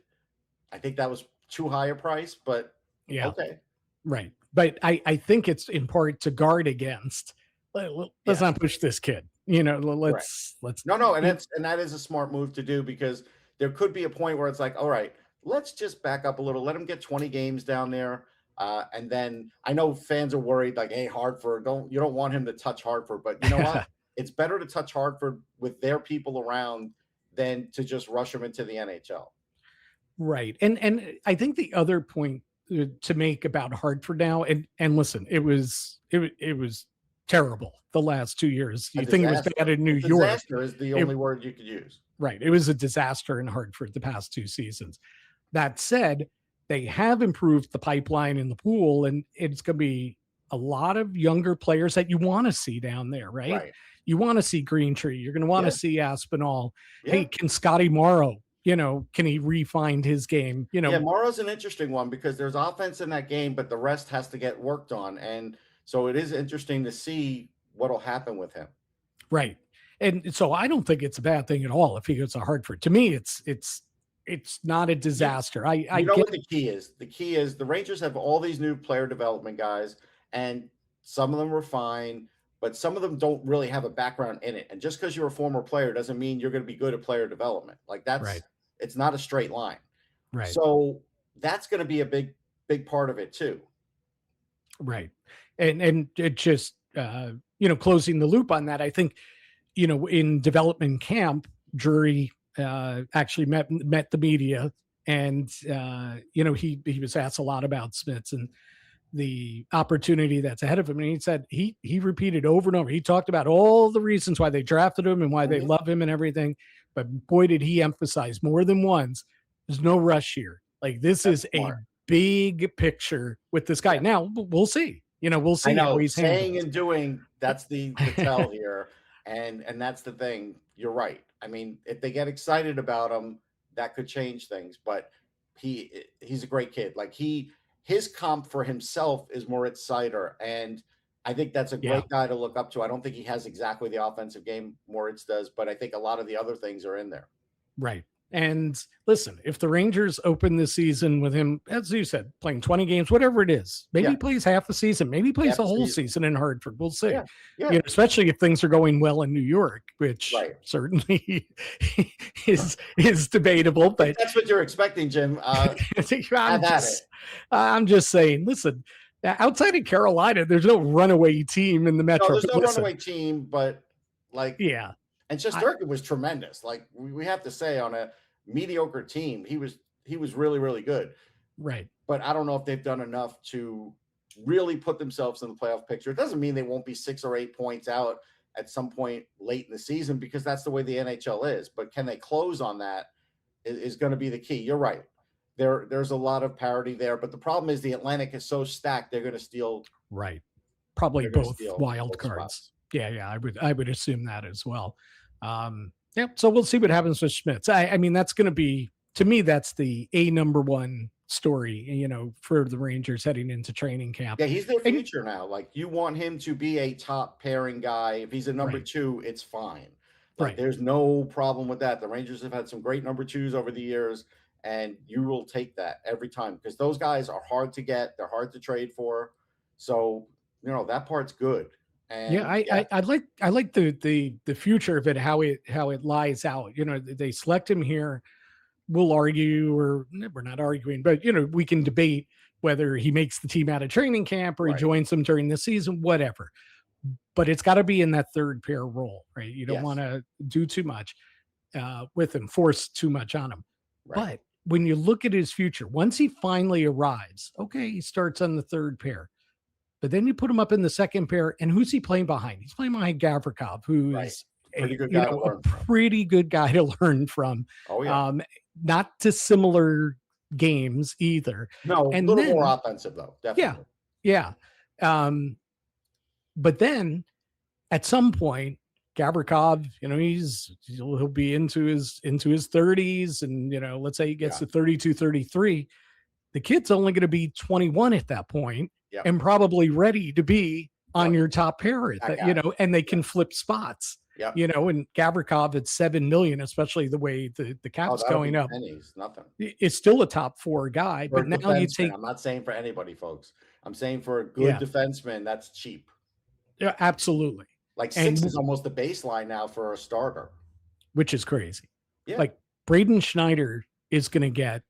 Speaker 3: I think that was too high a price, but okay.
Speaker 2: Right. But I think it's in part to guard against. Let's not push this kid. Let's
Speaker 3: No, and that is a smart move to do, because there could be a point where it's like, all right, let's just back up a little. Let him get 20 games down there. And then I know fans are worried, like, hey, Hartford, you don't want him to touch Hartford, but you know what? It's better to touch Hartford with their people around than to just rush him into the NHL.
Speaker 2: Right. And I think the other point to make about Hartford now, and listen, it was terrible the last 2 years. You think it was bad in New York.
Speaker 3: Disaster is the only word you could use.
Speaker 2: Right. It was a disaster in Hartford the past 2 seasons. That said, they have improved the pipeline in the pool, and it's going to be a lot of younger players that you want to see down there, right? You want to see Greentree. You're going to want to see Aspinall. Yeah. Hey, can Scotty Morrow, can he refine his game?
Speaker 3: Morrow's an interesting one, because there's offense in that game, but the rest has to get worked on. And so it is interesting to see what'll happen with him.
Speaker 2: Right. And so I don't think it's a bad thing at all if he goes to Hartford. To me, it's not a disaster. I
Speaker 3: know what the key is. The key is the Rangers have all these new player development guys, and some of them were fine, but some of them don't really have a background in it. And just because you're a former player doesn't mean you're going to be good at player development. Like, it's not a straight line.
Speaker 2: Right.
Speaker 3: So that's going to be a big part of it too.
Speaker 2: Right. And it just, closing the loop on that, I think, in development camp, Drury actually met the media, and he was asked a lot about Smits and the opportunity that's ahead of him, and he said he repeated over and over. He talked about all the reasons why they drafted him and why they love him and everything, but boy, did he emphasize more than once, there's no rush here. Like, this is a big picture with this guy. Now we'll see. We'll see how he's
Speaker 3: saying and doing. That's the tell here, and that's the thing. You're right. I mean, if they get excited about him, that could change things. But he's a great kid. Like, his comp for himself is Moritz Seider, and I think that's a great guy to look up to. I don't think he has exactly the offensive game Moritz does, but I think a lot of the other things are in there.
Speaker 2: Right. And listen, if the Rangers open this season with him, as you said, playing 20 games, whatever it is, maybe he plays half the season, maybe he plays the whole season in Hartford. We'll see. Yeah. Especially if things are going well in New York, which certainly is debatable. But
Speaker 3: that's what you're expecting, Jim.
Speaker 2: I'm just saying, listen, outside of Carolina, there's no runaway team in the Metro.
Speaker 3: No, there's no runaway team, but
Speaker 2: yeah.
Speaker 3: And Shesterkin was tremendous. Like, we have to say, on a mediocre team, he was really, really good.
Speaker 2: Right.
Speaker 3: But I don't know if they've done enough to really put themselves in the playoff picture. It doesn't mean they won't be 6 or 8 points out at some point late in the season, because that's the way the NHL is. But can they close on that is going to be the key. You're right. There's a lot of parity there. But the problem is the Atlantic is so stacked, they're going to steal.
Speaker 2: Right. Probably both wild cards. Spots. Yeah. I would assume that as well. Yep. So we'll see what happens with Smits. I mean, that's going to be, to me, that's the number one story, for the Rangers heading into training camp.
Speaker 3: Yeah, he's their future now. Like, you want him to be a top pairing guy. If he's a number two, it's fine. Like, there's no problem with that. The Rangers have had some great number twos over the years, and you will take that every time because those guys are hard to get. They're hard to trade for. So, that part's good. And
Speaker 2: I like the future of it, how it lies out. They select him here. We'll argue, or we're not arguing, but we can debate whether he makes the team out of training camp or he joins them during the season, whatever. But it's got to be in that third pair role, right? You don't want to do too much with him, force too much on him. Right. But when you look at his future, once he finally arrives, okay, he starts on the third pair. But then you put him up in the second pair, and who's he playing behind? He's playing behind Gavrikov, who's a pretty good guy to learn from.
Speaker 3: Oh, yeah.
Speaker 2: Not to similar games either.
Speaker 3: No, and a little more offensive, though. Definitely.
Speaker 2: Yeah. But then at some point, Gavrikov, he'll be into his 30s, and let's say he gets to 32, 33. The kid's only going to be 21 at that point. Yep. And probably ready to be on your top pair, and they can flip spots. Yep. And Gavrikov at $7 million, especially the way the cap's going up.
Speaker 3: Pennies, nothing.
Speaker 2: It's still a top four guy, but now you take.
Speaker 3: I'm not saying for anybody, folks. I'm saying for a good defenseman, that's cheap.
Speaker 2: Yeah, absolutely.
Speaker 3: Like 6 is almost the baseline now for a starter,
Speaker 2: which is crazy. Yeah. Like Braden Schneider is going to get,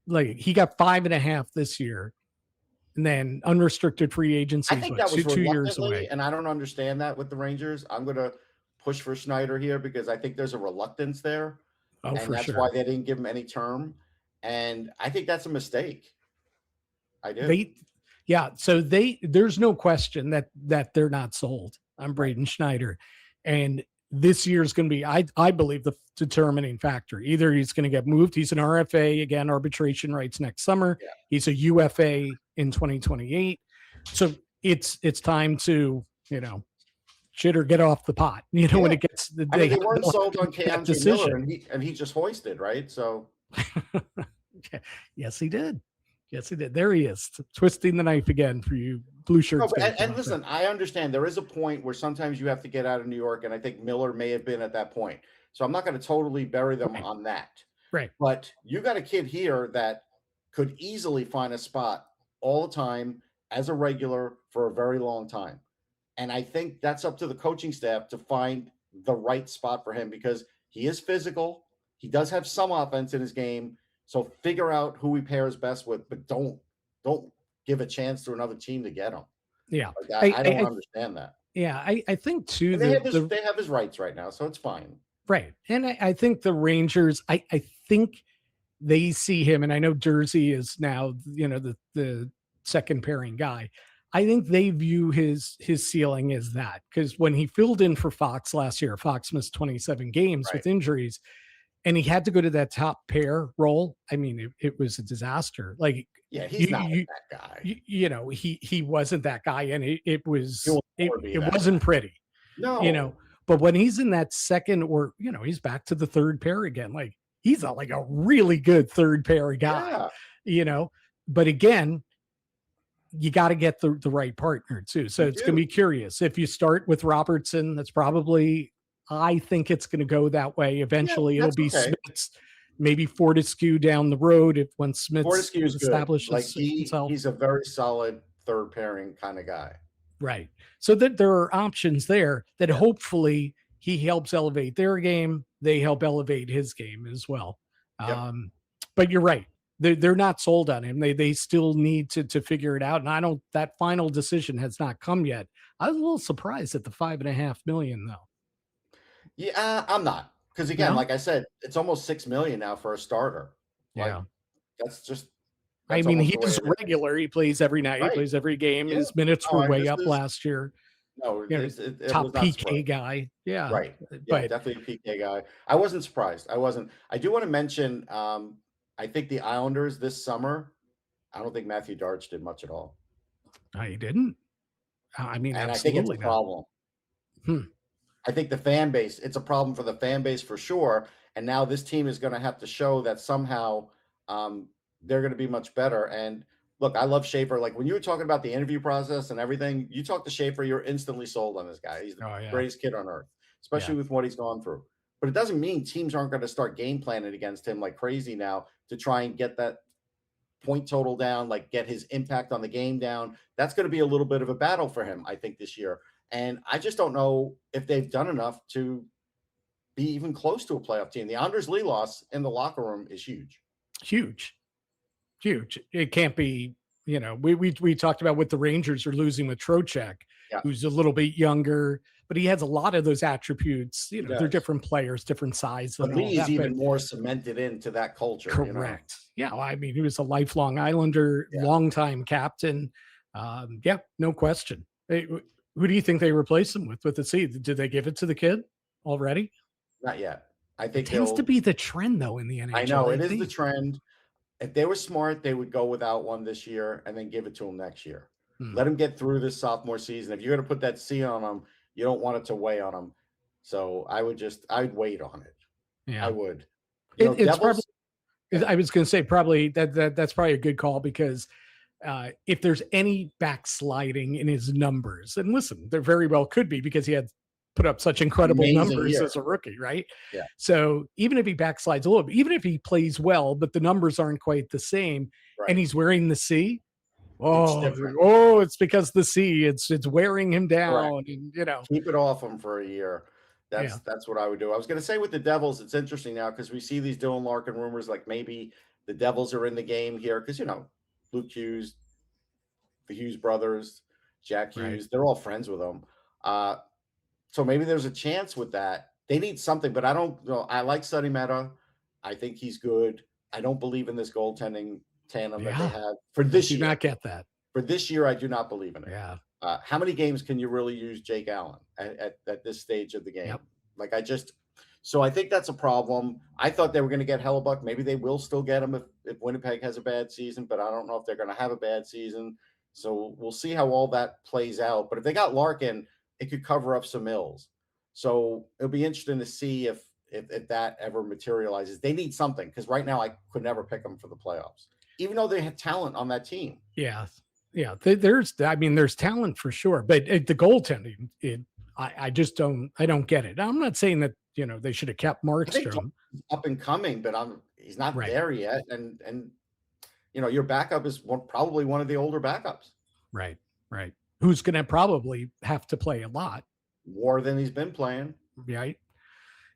Speaker 2: he got 5.5 this year. And then unrestricted free agency.
Speaker 3: I think that was 2 years away. And I don't understand that with the Rangers. I'm going to push for Schneider here because I think there's a reluctance there.
Speaker 2: Oh,
Speaker 3: and that's why they didn't give him any term. And I think that's a mistake. I do.
Speaker 2: So there's no question that they're not sold on Braden Schneider. And this year is going to be, I believe, the determining factor. Either he's going to get moved. He's an RFA, again, arbitration rights next summer. Yeah. He's a UFA in 2028. So it's time to, shit or get off the pot. When it gets the
Speaker 3: day. They weren't sold on Keandre Miller, and he just hoisted, right? So
Speaker 2: yes, he did. Yes, he did. There he is, twisting the knife again for you blue shirts.
Speaker 3: And listen, I understand there is a point where sometimes you have to get out of New York, and I think Miller may have been at that point. So I'm not going to totally bury them on that.
Speaker 2: Right.
Speaker 3: But you got a kid here that could easily find a spot all the time as a regular for a very long time. And I think that's up to the coaching staff to find the right spot for him because he is physical. He does have some offense in his game. So figure out who he pairs best with, but don't give a chance to another team to get him.
Speaker 2: Yeah.
Speaker 3: I don't understand that.
Speaker 2: Yeah. I think too,
Speaker 3: they have his rights right now, so it's fine.
Speaker 2: Right. And I think the Rangers, I think they see him, and I know Durzi is now, the second pairing guy. I think they view his ceiling as that, because when he filled in for Fox last year, Fox missed 27 games with injuries, and he had to go to that top pair role. I mean, it was a disaster.
Speaker 3: He's not that guy.
Speaker 2: He wasn't that guy, and it wasn't pretty.
Speaker 3: No,
Speaker 2: but when he's in that second, or he's back to the third pair again. He's a really good third pair guy.
Speaker 3: Yeah.
Speaker 2: But again, you got to get the right partner too. So it's going to be curious. If you start with Robertson, that's probably, I think it's going to go that way. Eventually it'll be Smits, maybe Fortescue down the road when Smits establishes himself.
Speaker 3: He's a very solid third pairing kind of guy.
Speaker 2: Right. So that there are options there that hopefully he helps elevate their game. They help elevate his game as well. But you're right. They're not sold on him. They still need to figure it out. And that final decision has not come yet. I was a little surprised at the $5.5 million though.
Speaker 3: Yeah, I'm not. Because again, like I said, it's almost $6 million now for a starter. That's
Speaker 2: he's regular. He plays every night. He plays every game. His minutes were way up last year.
Speaker 3: No,
Speaker 2: top PK guy. Yeah.
Speaker 3: Right. Yeah, definitely a PK guy. I wasn't surprised. I do want to mention, I think the Islanders this summer, I don't think Matthew Darch did much at all.
Speaker 2: He didn't? I mean,
Speaker 3: and I think it's a problem. I think the fan base, it's a problem for the fan base for sure. And now this team is going to have to show that somehow they're going to be much better. And look, I love Schaefer. Like when you were talking about the interview process and everything, you talk to Schaefer, you're instantly sold on this guy. He's the greatest kid on earth, especially with what he's gone through. But it doesn't mean teams aren't going to start game planning against him like crazy now to try and get that point total down, like get his impact on the game down. That's going to be a little bit of a battle for him, I think, this year. And I just don't know if they've done enough to be even close to a playoff team. The Anders Lee loss in the locker room is huge.
Speaker 2: Huge. It can't be, we talked about what the Rangers are losing with Trocheck, who's a little bit younger, but he has a lot of those attributes. They're different players, different size.
Speaker 3: But Lee is even more cemented into that culture.
Speaker 2: Correct. Yeah. I mean, he was a lifelong Islander, longtime captain. No question. Who do you think they replaced him with the C? Did they give it to the kid already?
Speaker 3: Not yet. I think
Speaker 2: it tends to be the trend, though, in the NHL.
Speaker 3: I know it is the trend. If they were smart, they would go without one this year and then give it to him next year. Let him get through this sophomore season. If you're going to put that C on him, you don't want it to weigh on him. So I'd wait on it. Yeah, I would.
Speaker 2: It's probably. I was going to say probably that's probably a good call because if there's any backsliding in his numbers, and listen, there very well could be because he had put up such incredible numbers as a rookie, right?
Speaker 3: Yeah.
Speaker 2: So even if he backslides a little bit, even if he plays well, but the numbers aren't quite the same, and he's wearing the C, it's because the C, it's wearing him down, and
Speaker 3: keep it off him for a year. That's what I would do. I was going to say with the Devils, it's interesting now because we see these Dylan Larkin rumors, like maybe the Devils are in the game here because Luke Hughes, the Hughes brothers, Jack Hughes, they're all friends with him. So maybe there's a chance with that. They need something, but I don't know. I like Sonny Mehta. I think he's good. I don't believe in this goaltending tandem that they have for this year.
Speaker 2: Do not get that.
Speaker 3: For this year, I do not believe in it.
Speaker 2: Yeah.
Speaker 3: How many games can you really use Jake Allen at this stage of the game? Yep. So I think that's a problem. I thought they were going to get Hellebuck. Maybe they will still get him if Winnipeg has a bad season, but I don't know if they're going to have a bad season. So we'll see how all that plays out. But if they got Larkin, it could cover up some mills. So it'll be interesting to see if that ever materializes. They need something because right now I could never pick them for the playoffs, even though they have talent on that team.
Speaker 2: Yeah. There's talent for sure, but the goaltending, I just don't get it. I'm not saying that, they should have kept Markstrom.
Speaker 3: Up and coming, but he's not there yet. And your backup is probably one of the older backups.
Speaker 2: Right. Who's going to probably have to play a lot
Speaker 3: more than he's been playing.
Speaker 2: Right.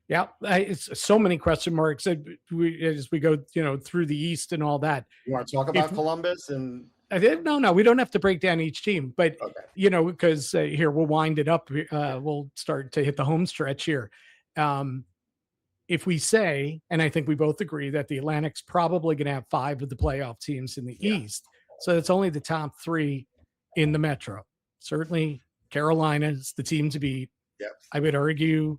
Speaker 2: Yeah. It's so many question marks as we go, through the East and all that.
Speaker 3: You want to talk about Columbus and
Speaker 2: no, we don't have to break down each team, but because here we'll wind it up. We'll start to hit the home stretch here. If we say, and I think we both agree that the Atlantic's probably going to have 5 of the playoff teams in the East. So it's only the top 3 in the Metro. Certainly Carolina is the team to beat.
Speaker 3: Yep.
Speaker 2: I would argue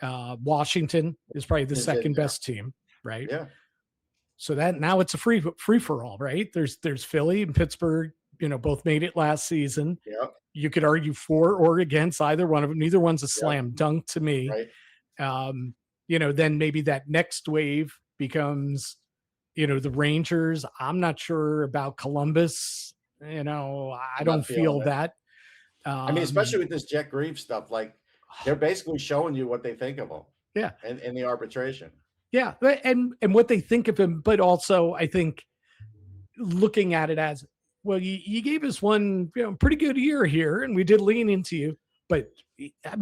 Speaker 2: Washington is probably the second best team, right?
Speaker 3: Yeah.
Speaker 2: So that now it's a free for all, right? There's Philly and Pittsburgh, both made it last season.
Speaker 3: Yeah.
Speaker 2: You could argue for or against either one of them. Neither one's a slam dunk to me.
Speaker 3: Right.
Speaker 2: Then maybe that next wave becomes, the Rangers. I'm not sure about Columbus. I don't feel that.
Speaker 3: Especially with this Jet Greaves stuff, like they're basically showing you what they think of him.
Speaker 2: Yeah.
Speaker 3: In the arbitration.
Speaker 2: Yeah. And what they think of him, but also I think looking at it as, well, you gave us one pretty good year here and we did lean into you, but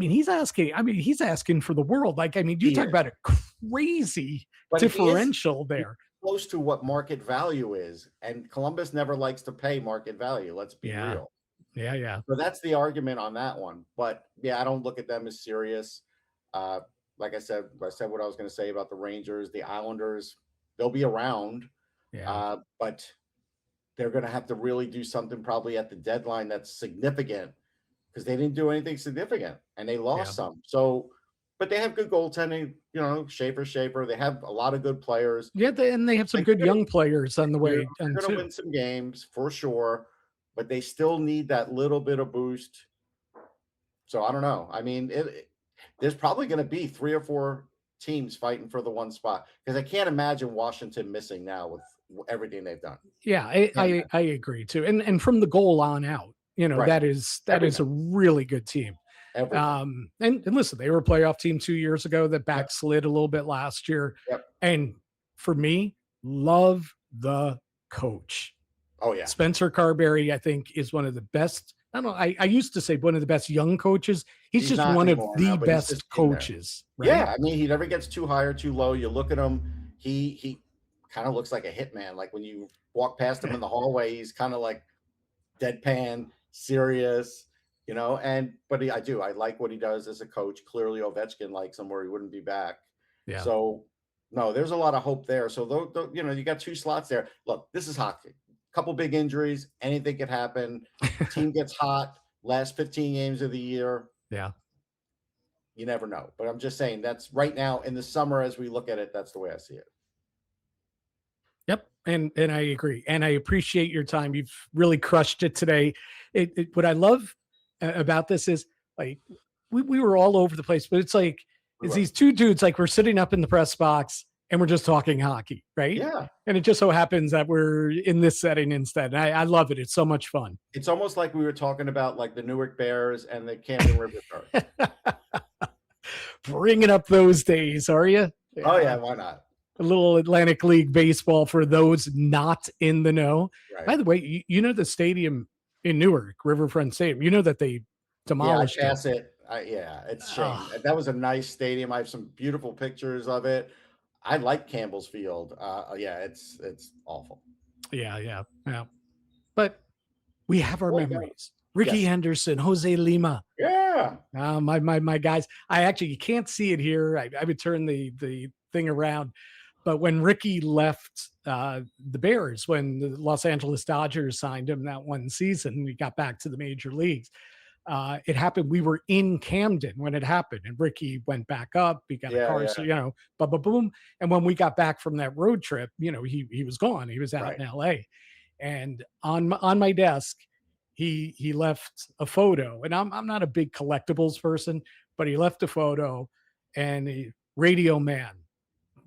Speaker 2: he's asking for the world. You talk about a crazy differential there.
Speaker 3: Close to what market value is. And Columbus never likes to pay market value. Let's be real.
Speaker 2: Yeah.
Speaker 3: So that's the argument on that one. But I don't look at them as serious. Like I said what I was going to say about the Rangers, the Islanders, they'll be around.
Speaker 2: Yeah.
Speaker 3: But they're going to have to really do something probably at the deadline that's significant because they didn't do anything significant and they lost some. So, but they have good goaltending, Schaefer. They have a lot of good players.
Speaker 2: Yeah, and they have some good young players on the way.
Speaker 3: They're going to win some games for sure, but they still need that little bit of boost. So I don't know. there's probably going to be 3 or 4 teams fighting for the one spot, because I can't imagine Washington missing now with everything they've done.
Speaker 2: Yeah, I agree too. And from the goal on out,
Speaker 3: Right.
Speaker 2: that is a really good team.
Speaker 3: Everything.
Speaker 2: And listen, they were a playoff team 2 years ago that backslid a little bit last year.
Speaker 3: Yep.
Speaker 2: And for me, love the coach.
Speaker 3: Oh yeah.
Speaker 2: Spencer Carberry, I think, is one of the best. I don't know. I used to say one of the best young coaches. He's just one of the best coaches. Right?
Speaker 3: Yeah. I mean, he never gets too high or too low. You look at him, he kind of looks like a hitman. Like when you walk past him in the hallway, he's kind of like deadpan, serious, but I like what he does as a coach. Clearly Ovechkin likes him, or he wouldn't be back.
Speaker 2: Yeah.
Speaker 3: So no, there's a lot of hope there. So you got 2 slots there. Look, this is hockey. Couple big injuries, anything could happen. Team gets hot, last 15 games of the year.
Speaker 2: Yeah.
Speaker 3: You never know. But I'm just saying, that's right now in the summer, as we look at it, that's the way I see it.
Speaker 2: Yep. And I agree. And I appreciate your time. You've really crushed it today. What I love about this is, like, we were all over the place, but it's like, it's these 2 dudes, like, we're sitting up in the press box and we're just talking hockey, right?
Speaker 3: Yeah.
Speaker 2: And it just so happens that we're in this setting instead. And I love it. It's so much fun.
Speaker 3: It's almost like we were talking about, like, the Newark Bears and the Camden River Sharks.
Speaker 2: Bringing up those days, are you?
Speaker 3: Yeah. Oh yeah, why not?
Speaker 2: A little Atlantic League baseball for those not in the know. Right. By the way, the stadium in Newark, Riverfront Stadium, that they demolished.
Speaker 3: Yeah, I pass it. It's a shame. That was a nice stadium. I have some beautiful pictures of it. I like Campbell's Field. It's awful.
Speaker 2: Yeah. But we have our memories. Ricky Henderson, Jose Lima.
Speaker 3: Yeah.
Speaker 2: My guys. You can't see it here. I would turn the thing around. But when Ricky left the Bears, when the Los Angeles Dodgers signed him that one season, he got back to the major leagues. It happened. We were in Camden when it happened, and Ricky went back up. He got a car, so boom. And when we got back from that road trip, he was gone. He was out in LA, and on my desk, he left a photo. And I'm not a big collectibles person, but he left a photo, and Radio Man,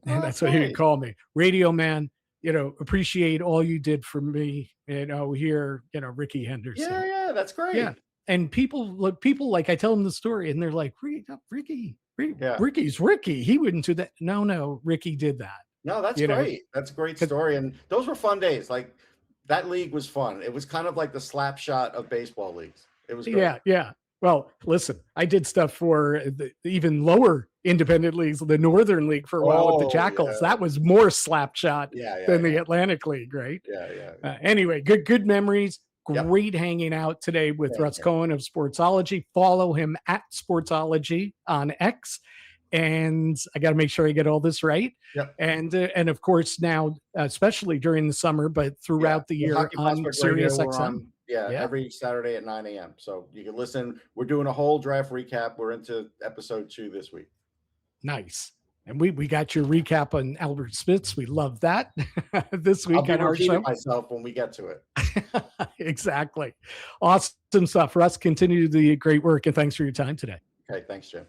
Speaker 2: and that's what he would call me, Radio Man. Appreciate all you did for me. Here, Ricky Henderson.
Speaker 3: Yeah, that's great.
Speaker 2: Yeah. And people like, I tell them the story and they're like, Ricky's Ricky. He wouldn't do that. No, Ricky did that.
Speaker 3: No, that's great. That's a great story. And those were fun days. Like, that league was fun. It was kind of like the slap shot of baseball leagues. It was great. Yeah.
Speaker 2: Well, listen, I did stuff for the even lower independent leagues, the Northern League for a while with the Jackals. Yeah. That was more slap shot than the Atlantic League, right?
Speaker 3: Yeah.
Speaker 2: Anyway, good memories. Great hanging out today with Russ Cohen of Sportsology. Follow him at Sportsology on X. And I got to make sure I get all this right.
Speaker 3: Yep.
Speaker 2: And of course now, especially during the summer, but throughout the year on Sirius XM.
Speaker 3: Every Saturday at 9 a.m. So you can listen. We're doing a whole draft recap. We're into episode 2 this week.
Speaker 2: Nice. And we got your recap on Albert Smits. We love that this week on our show.
Speaker 3: Myself when we get to it.
Speaker 2: Exactly. Awesome stuff. Russ, continue the great work, and thanks for your time today.
Speaker 3: Okay, thanks, Jim.